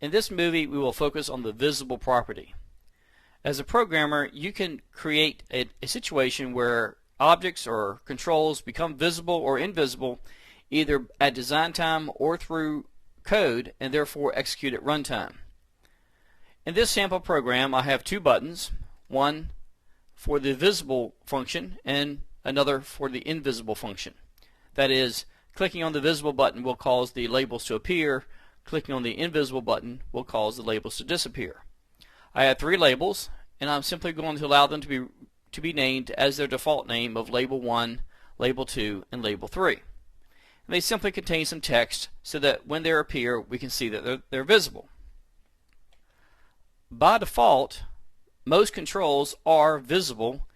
In this movie, we will focus on the visible property. As a programmer, you can create a situation where objects or controls become visible or invisible either at design time or through code and therefore execute at runtime. In this sample program, I have two buttons, one for the visible function and another for the invisible function. That is, clicking on the visible button will cause the labels to appear, clicking on the invisible button will cause the labels to disappear. I have three labels, and I'm simply going to allow them to be named as their default name of label 1, label 2, and label 3. And they simply contain some text so that when they appear we can see that they're visible. By default, most controls are visible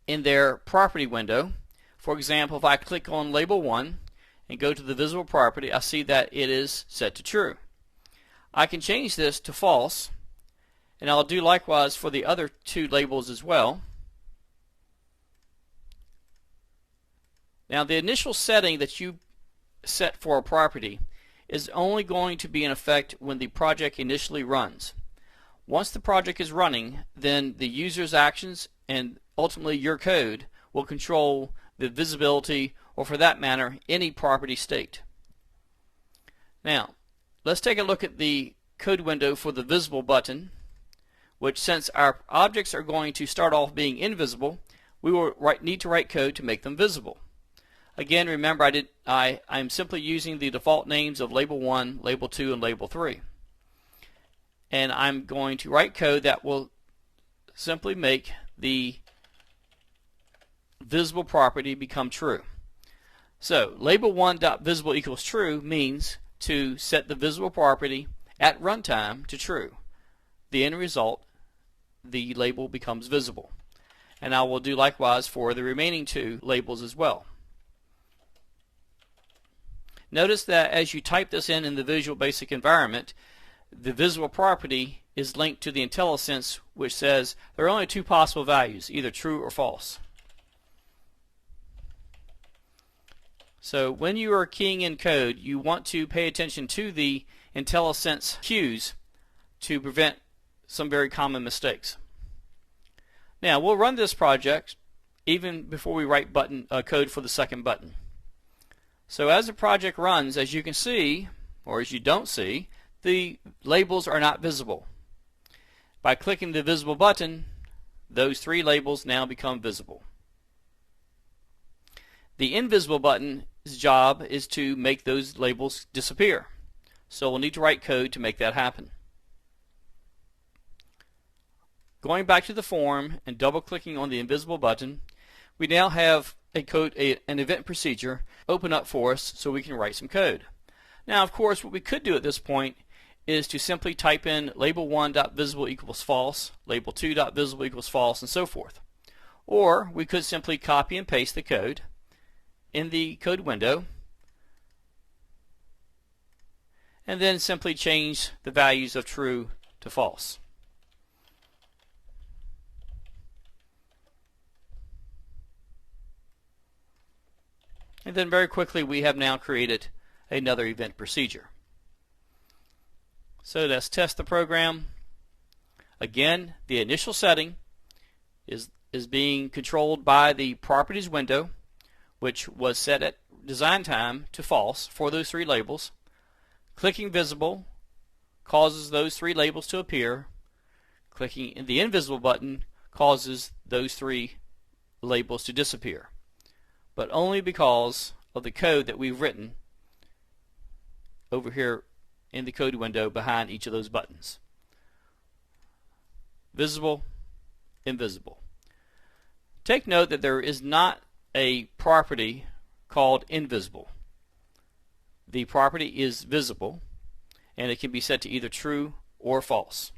in their property window. For example, if I click on label 1 and go to the visible property, I see that it is set to true. I can change this to false, and I'll do likewise for the other two labels as well. Now, the initial setting that you set for a property is only going to be in effect when the project initially runs. Once the project is running, then the user's actions and ultimately your code will control the visibility, or for that matter, any property state. Now, let's take a look at the code window for the visible button, which, since our objects are going to start off being invisible, we will need to write code to make them visible. Again, remember I'm simply using the default names of label 1, label 2, and label 3. And I'm going to write code that will simply make the visible property become true. So label 1.visible equals true means to set the visible property at runtime to true. The end result, the label becomes visible. And I will do likewise for the remaining two labels as well. Notice that as you type this in the Visual Basic environment, the visible property is linked to the IntelliSense, which says there are only two possible values, either true or false. So when you are keying in code, you want to pay attention to the IntelliSense cues to prevent some very common mistakes. Now, we'll run this project even before we write code for the second button. So as the project runs, as you can see, or as you don't see, the labels are not visible. By clicking the visible button, those three labels now become visible. The invisible button's job is to make those labels disappear. So we'll need to write code to make that happen. Going back to the form and double clicking on the invisible button, we now have an event procedure open up for us so we can write some code. Now, of course, what we could do at this point is to simply type in label 1.visible equals false, label 2.visible equals false, and so forth. Or we could simply copy and paste the code in the code window and then simply change the values of true to false. And then very quickly we have now created another event procedure. So let's test the program. Again, the initial setting is being controlled by the properties window, which was set at design time to false for those three labels. Clicking visible causes those three labels to appear. Clicking in the invisible button causes those three labels to disappear, but only because of the code that we've written over here in the code window behind each of those buttons. Visible, invisible. Take note that there is not a property called invisible. The property is visible, and it can be set to either true or false.